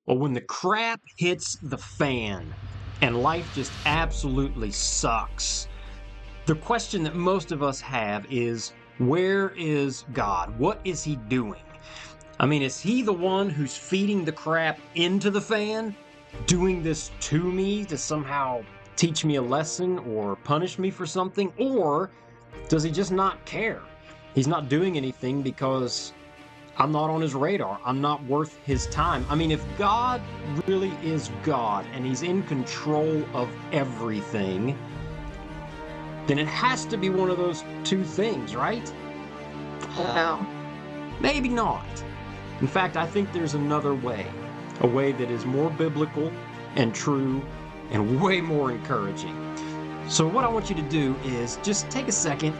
Well, when the crap hits the fan and life just absolutely sucks, the question that most of us have is, where is God? What is he doing? I mean, is he the one who's feeding the crap into the fan, doing this to me to somehow teach me a lesson or punish me for something? Or does he just not care? He's not doing anything because I'm not on his radar. I'm not worth his time. I mean, if God really is God and he's in control of everything, then it has to be one of those two things, right? Well, Maybe not. In fact, I think there's another way, a way that is more biblical and true and way more encouraging. So, what I want you to do is just take a second,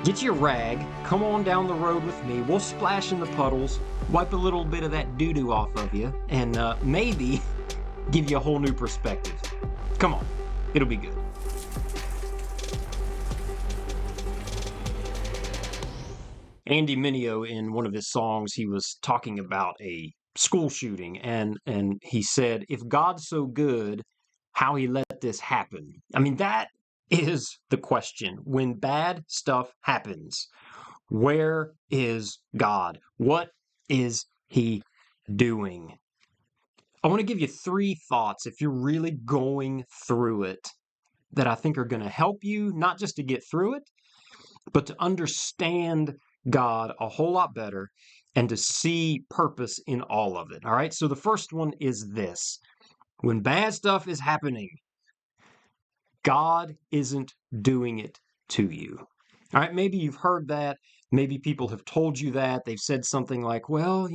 get your rag, come on down the road with me. We'll splash in the puddles, wipe a little bit of that doo doo off of you, and maybe give you a whole new perspective. Come on, it'll be good. Andy Mineo, in one of his songs, he was talking about a school shooting, and he said, "If God's so good, how he let this happen?" I mean, that is the question. When bad stuff happens, where is God? What is he doing? I want to give you three thoughts if you're really going through it that I think are going to help you, not just to get through it, but to understand God a whole lot better and to see purpose in all of it. All right. So the first one is this: when bad stuff is happening, God isn't doing it to you. All right. Maybe you've heard that. Maybe people have told you that. They've said something like, well,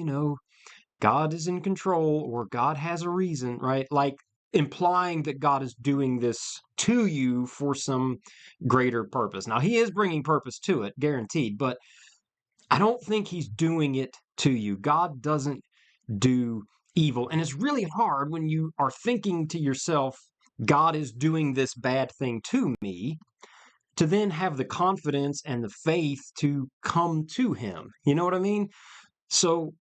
God is in control or God has a reason, right? Like implying that God is doing this to you for some greater purpose. Now, he is bringing purpose to it, guaranteed, but I don't think he's doing it to you. God doesn't do evil. And it's really hard when you are thinking to yourself, God is doing this bad thing to me, to then have the confidence and the faith to come to him. You know what I mean? So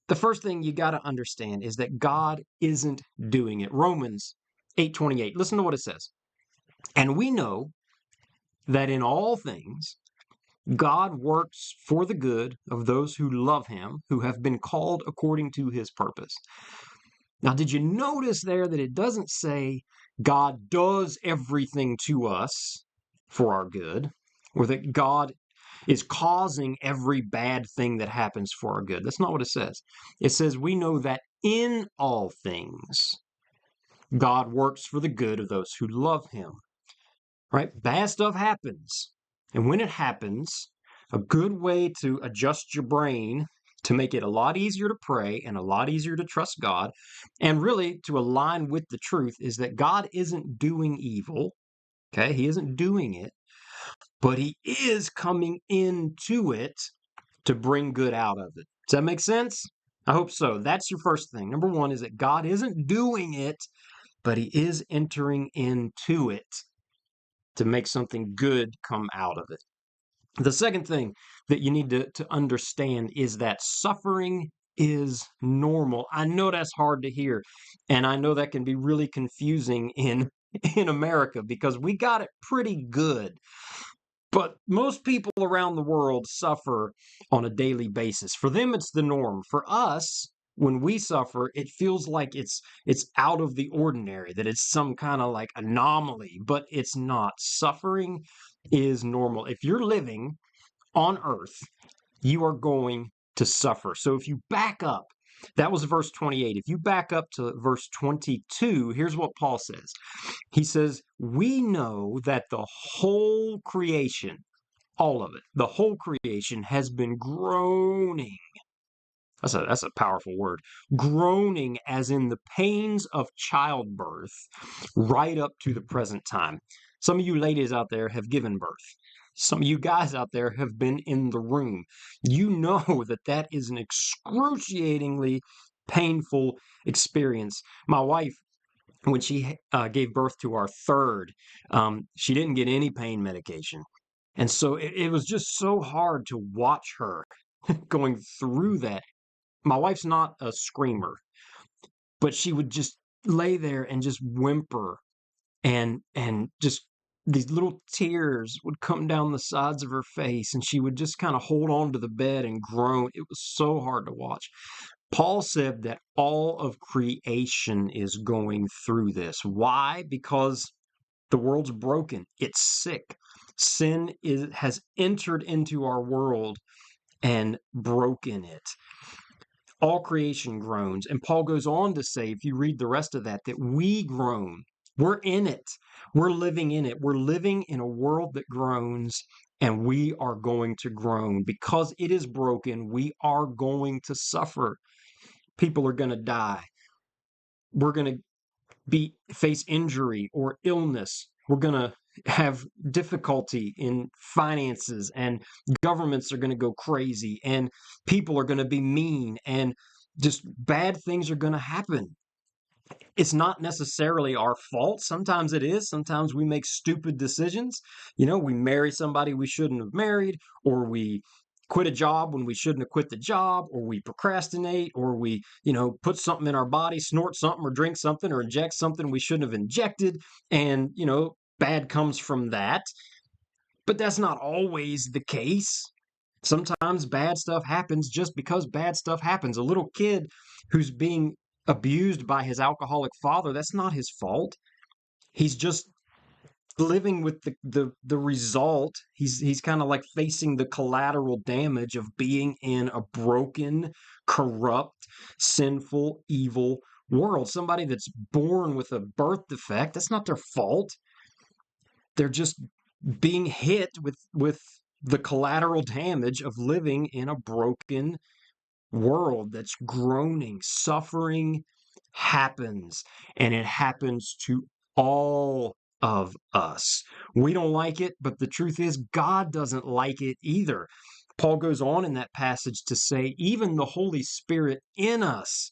the first thing you got to understand is that God isn't doing it. Romans 8:28. Listen to what it says. And we know that in all things God works for the good of those who love him, who have been called according to his purpose. Now, did you notice there that it doesn't say God does everything to us for our good, or that God is causing every bad thing that happens for our good? That's not what it says. It says we know that in all things God works for the good of those who love him. Right? Bad stuff happens. And when it happens, a good way to adjust your brain to make it a lot easier to pray and a lot easier to trust God, and really to align with the truth, is that God isn't doing evil. Okay? He isn't doing it, but he is coming into it to bring good out of it. Does that make sense? I hope so. That's your first thing. Number one is that God isn't doing it, but he is entering into it to make something good come out of it. The second thing that you need to understand is that suffering is normal. I know that's hard to hear, and I know that can be really confusing in America because we got it pretty good. But most people around the world suffer on a daily basis. For them, it's the norm. For us, when we suffer, it feels like it's out of the ordinary, that it's some kind of like anomaly, but it's not. Suffering is normal. If you're living on earth, you are going to suffer. So if you back up, that was verse 28. If you back up to verse 22, here's what Paul says. He says, we know that the whole creation, all of it, the whole creation has been groaning. That's a powerful word. Groaning as in the pains of childbirth right up to the present time. Some of you ladies out there have given birth. Some of you guys out there have been in the room. You know that that is an excruciatingly painful experience. My wife, when she gave birth to our third, she didn't get any pain medication. And so it was just so hard to watch her going through that. My wife's not a screamer, but she would just lay there and just whimper, and just these little tears would come down the sides of her face, and she would just kind of hold on to the bed and groan. It was so hard to watch. Paul said that all of creation is going through this. Why? Because the world's broken. It's sick. Has entered into our world and broken it. All creation groans. And Paul goes on to say, if you read the rest of that we groan. We're in it. We're living in it. We're living in a world that groans, and we are going to groan. Because it is broken, we are going to suffer. People are going to die. We're going to face injury or illness. We're going to have difficulty in finances, and governments are going to go crazy, and people are going to be mean, and just bad things are going to happen. It's not necessarily our fault. Sometimes it is. Sometimes we make stupid decisions. We marry somebody we shouldn't have married, or we quit a job when we shouldn't have quit the job, or we procrastinate, or we, put something in our body, snort something, or drink something, or inject something we shouldn't have injected. And, bad comes from that. But that's not always the case. Sometimes bad stuff happens just because bad stuff happens. A little kid who's being abused by his alcoholic father, that's not his fault. He's just living with the result. He's kind of like facing the collateral damage of being in a broken, corrupt, sinful, evil world. Somebody that's born with a birth defect, that's not their fault. They're just being hit with the collateral damage of living in a broken world that's groaning. Suffering happens, and it happens to all of us. We don't like it, but the truth is God doesn't like it either. Paul goes on in that passage to say even the Holy Spirit in us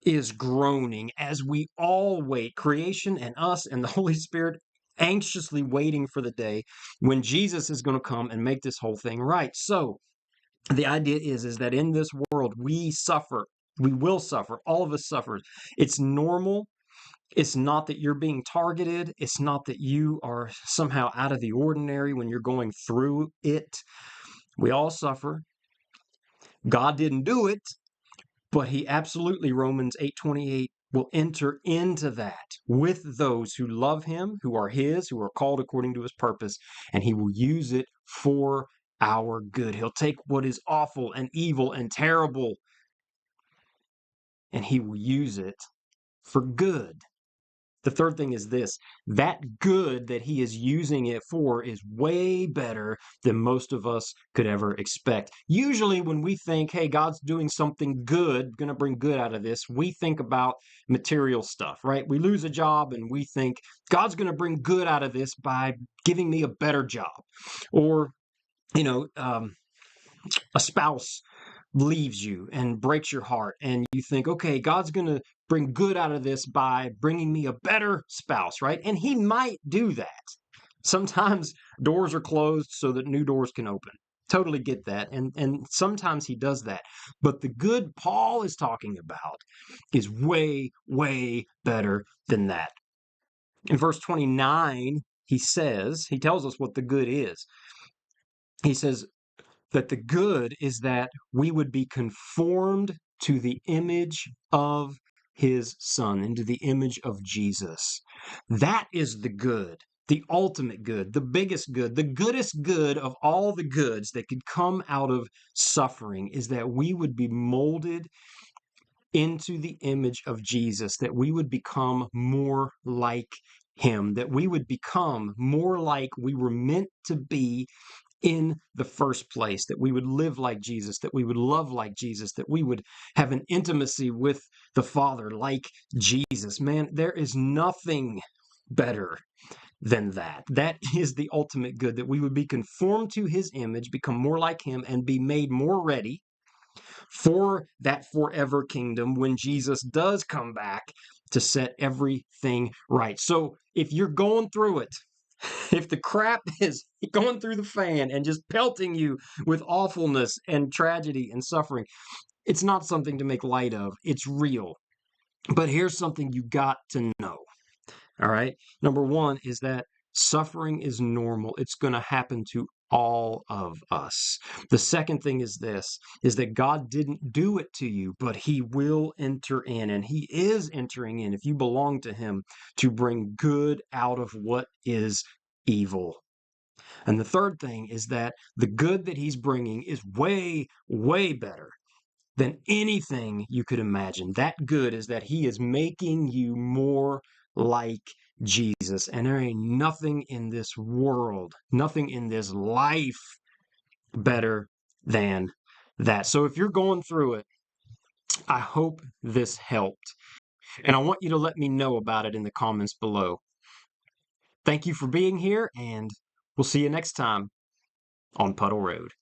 is groaning as we all wait, creation and us and the Holy Spirit, anxiously waiting for the day when Jesus is going to come and make this whole thing right. So the idea is that in this world we suffer. We will suffer. All of us suffer. It's normal. It's not that you're being targeted. It's not that you are somehow out of the ordinary when you're going through it. We all suffer. God didn't do it, but he absolutely, Romans 8:28, will enter into that with those who love him, who are his, who are called according to his purpose, and he will use it for our good. He'll take what is awful and evil and terrible, and he will use it for good. The third thing is this: that good that he is using it for is way better than most of us could ever expect. Usually when we think, hey, God's doing something good, going to bring good out of this, we think about material stuff, right? We lose a job and we think God's going to bring good out of this by giving me a better job. Or, a spouse leaves you and breaks your heart, and you think, okay, God's going to bring good out of this by bringing me a better spouse, right? And he might do that. Sometimes doors are closed so that new doors can open. Totally get that. And sometimes he does that. But the good Paul is talking about is way, way better than that. In verse 29, he tells us what the good is. He says, that the good is that we would be conformed to the image of his Son, into the image of Jesus. That is the good, the ultimate good, the biggest good, the goodest good of all the goods that could come out of suffering, is that we would be molded into the image of Jesus, that we would become more like him, that we would become more like we were meant to be in the first place, that we would live like Jesus, that we would love like Jesus, that we would have an intimacy with the Father like Jesus. Man, there is nothing better than that. That is the ultimate good, that we would be conformed to his image, become more like him, and be made more ready for that forever kingdom when Jesus does come back to set everything right. So if you're going through it, if the crap is going through the fan and just pelting you with awfulness and tragedy and suffering, it's not something to make light of. It's real. But here's something you got to know. All right. Number one is that suffering is normal. It's going to happen to all of us. The second thing is this is that God didn't do it to you, but he will enter in, and he is entering in if you belong to him to bring good out of what is evil. And the third thing is that the good that he's bringing is way, way better than anything you could imagine. That good is that he is making you more like Jesus. And there ain't nothing in this world, nothing in this life better than that. So if you're going through it, I hope this helped. And I want you to let me know about it in the comments below. Thank you for being here, and we'll see you next time on Puddle Road.